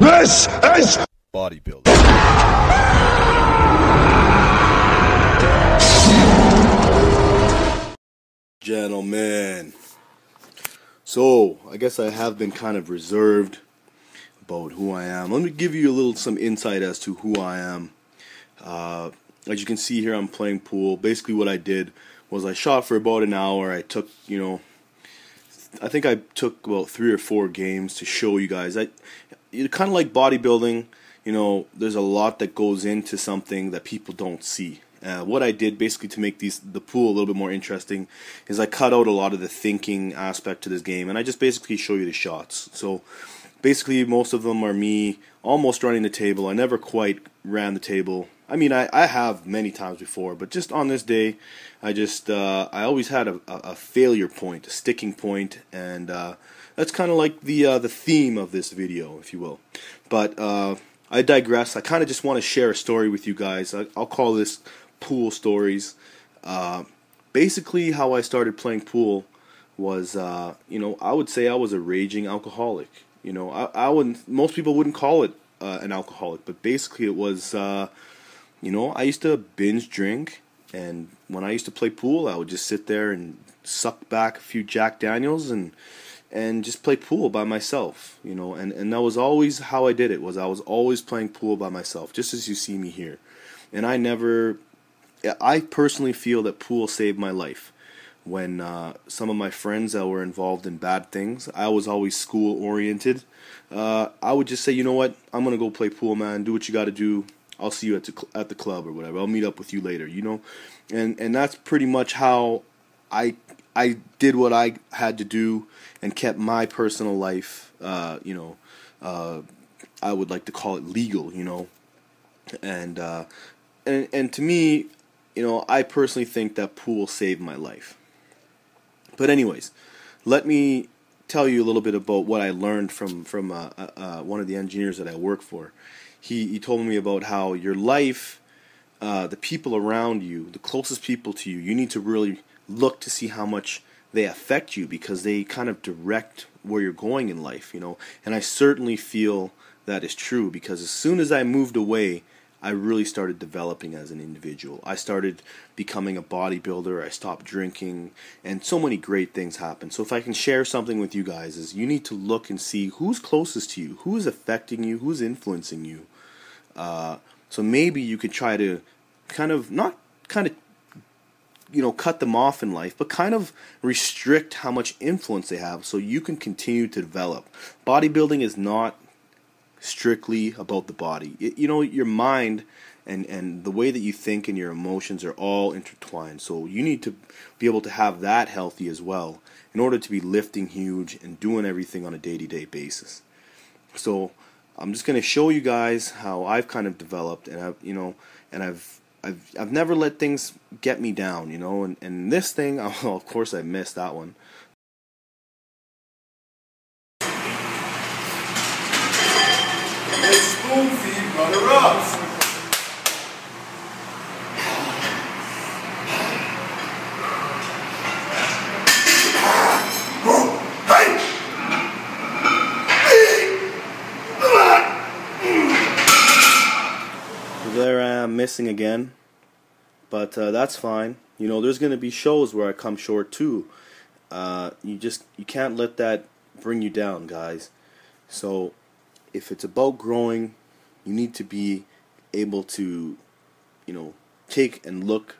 This is bodybuilding. Gentlemen, so I guess I have been kind of reserved about who I am. Let me give you some insight as to who I am. As you can see here, I'm playing pool. Basically what I did was I shot for about an hour. I took, I think I took about 3 or 4 games to show you guys. Kind of like bodybuilding, there's a lot that goes into something that people don't see. What I did basically to make the pool a little bit more interesting is I cut out a lot of the thinking aspect to this game, and I just basically show you the shots. So basically most of them are me almost running the table. I never quite ran the table. I mean, I have many times before, but just on this day, I always had a failure point, a sticking point, and that's kind of like the theme of this video, if you will. But I digress. I kind of just want to share a story with you guys. I'll call this pool stories. Basically, how I started playing pool was, I would say I was a raging alcoholic. I wouldn't. Most people wouldn't call it an alcoholic, but basically it was. I used to binge drink, and when I used to play pool, I would just sit there and suck back a few Jack Daniels and just play pool by myself. And that was always how I did it. I was always playing pool by myself, just as you see me here. And I personally feel that pool saved my life. When some of my friends that were involved in bad things, I was always school oriented. I would just say, you know what, I'm gonna go play pool, man. Do what you got to do. I'll see you at the club or whatever. I'll meet up with you later. And that's pretty much how I did what I had to do and kept my personal life. I would like to call it legal. And to me, I personally think that pool saved my life. But anyways, let me tell you a little bit about what I learned from one of the engineers that I work for. He told me about how your life, the people around you, the closest people to you, you need to really look to see how much they affect you, because they kind of direct where you're going in life, And I certainly feel that is true, because as soon as I moved away, I really started developing as an individual. I started becoming a bodybuilder. I stopped drinking, and so many great things happened. So if I can share something with you guys, is you need to look and see who's closest to you, who is affecting you, who's influencing you. So maybe you could try to cut them off in life, but kind of restrict how much influence they have so you can continue to develop. Bodybuilding is not strictly about the body. Your mind and the way that you think and your emotions are all intertwined. So you need to be able to have that healthy as well in order to be lifting huge and doing everything on a day-to-day basis. So I'm just going to show you guys how I've kind of developed, and I've never let things get me down, and this thing, well, of course I missed that one. It's spoon feed runner-ups. There I am missing again, but that's fine. There's going to be shows where I come short too. You can't let that bring you down, guys. So if it's about growing, you need to be able to, take and look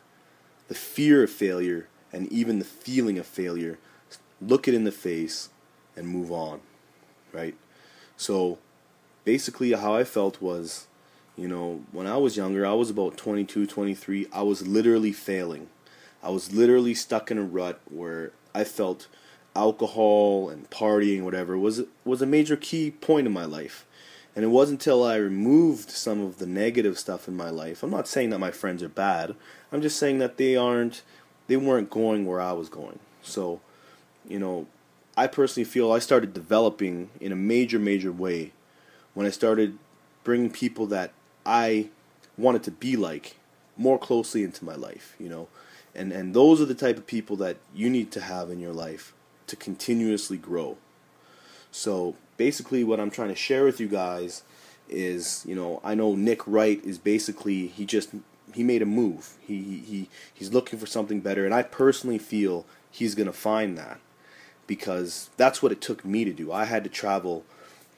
the fear of failure and even the feeling of failure, look it in the face and move on, right? So basically how I felt was, when I was younger, I was about 22, 23, I was literally failing. I was literally stuck in a rut where I felt alcohol and partying, whatever, was a major key point in my life. And it wasn't until I removed some of the negative stuff in my life. I'm not saying that my friends are bad. I'm just saying that they weren't going where I was going. So, I personally feel I started developing in a major, major way when I started bringing people that I wanted to be like more closely into my life, and those are the type of people that you need to have in your life to continuously grow. So basically what I'm trying to share with you guys is, you know, I know Nick Wright is basically, he made a move. He's looking for something better, and I personally feel he's going to find that, because that's what it took me to do. I had to travel,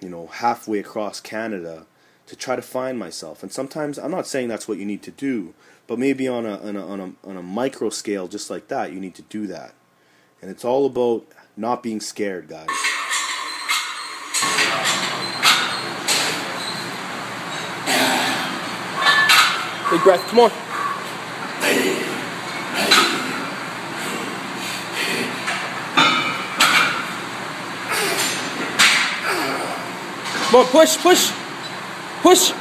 you know, halfway across Canada to try to find myself. And sometimes, I'm not saying that's what you need to do, but maybe on a micro scale just like that, you need to do that. And it's all about not being scared, guys. Big breath, come on. Come on, push, push, push.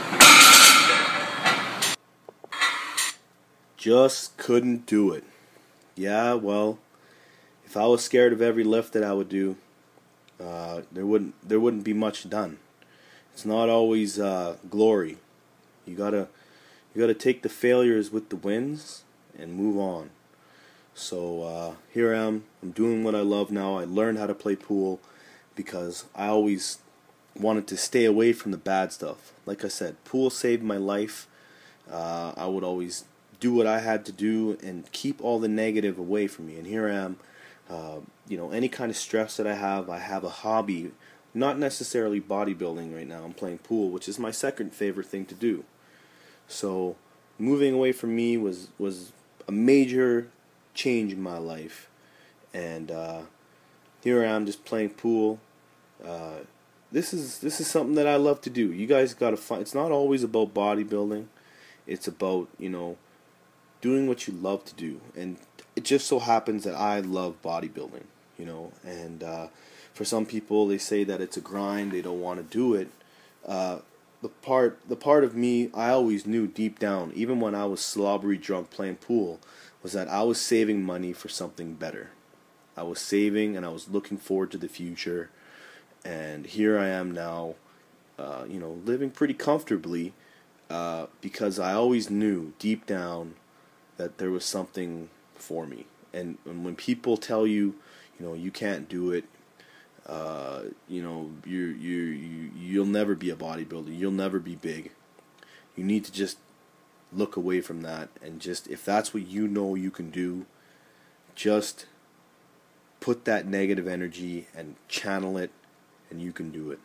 Just couldn't do it. Yeah, well, if I was scared of every lift that I would do, there wouldn't be much done. It's not always glory. You gotta take the failures with the wins and move on. So here I am. I'm doing what I love now. I learned how to play pool because I always wanted to stay away from the bad stuff. Like I said, pool saved my life. I would always do what I had to do and keep all the negative away from me. And here I am. You know, any kind of stress that I have a hobby. Not necessarily bodybuilding right now. I'm playing pool, which is my second favorite thing to do. So moving away from me was a major change in my life, and here I am just playing pool. This is something that I love to do. You guys got to find. It's not always about bodybuilding. It's about, you know, doing what you love to do, and it just so happens that I love bodybuilding. You know, and for some people, they say that it's a grind. They don't want to do it. The part of me I always knew deep down, even when I was slobbery drunk playing pool, was that I was saving money for something better. I was saving and I was looking forward to the future, and here I am now, you know, living pretty comfortably, because I always knew deep down that there was something for me. And when people tell you, you know, you can't do it, you know, you'll never be a bodybuilder, you'll never be big. You need to just look away from that, and just, if that's what you know you can do, just put that negative energy and channel it, and you can do it.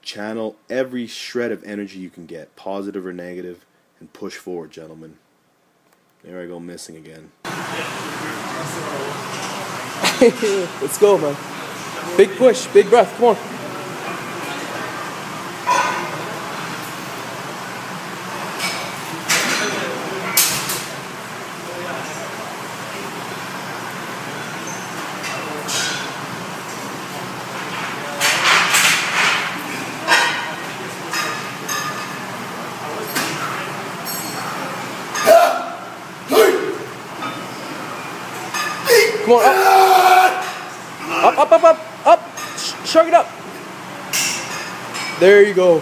Channel every shred of energy you can get, positive or negative, and push forward, gentlemen. There I go, missing again. Let's go, man. Big push, big breath, come on. Come on, up. Up. Shrug it up. There you go.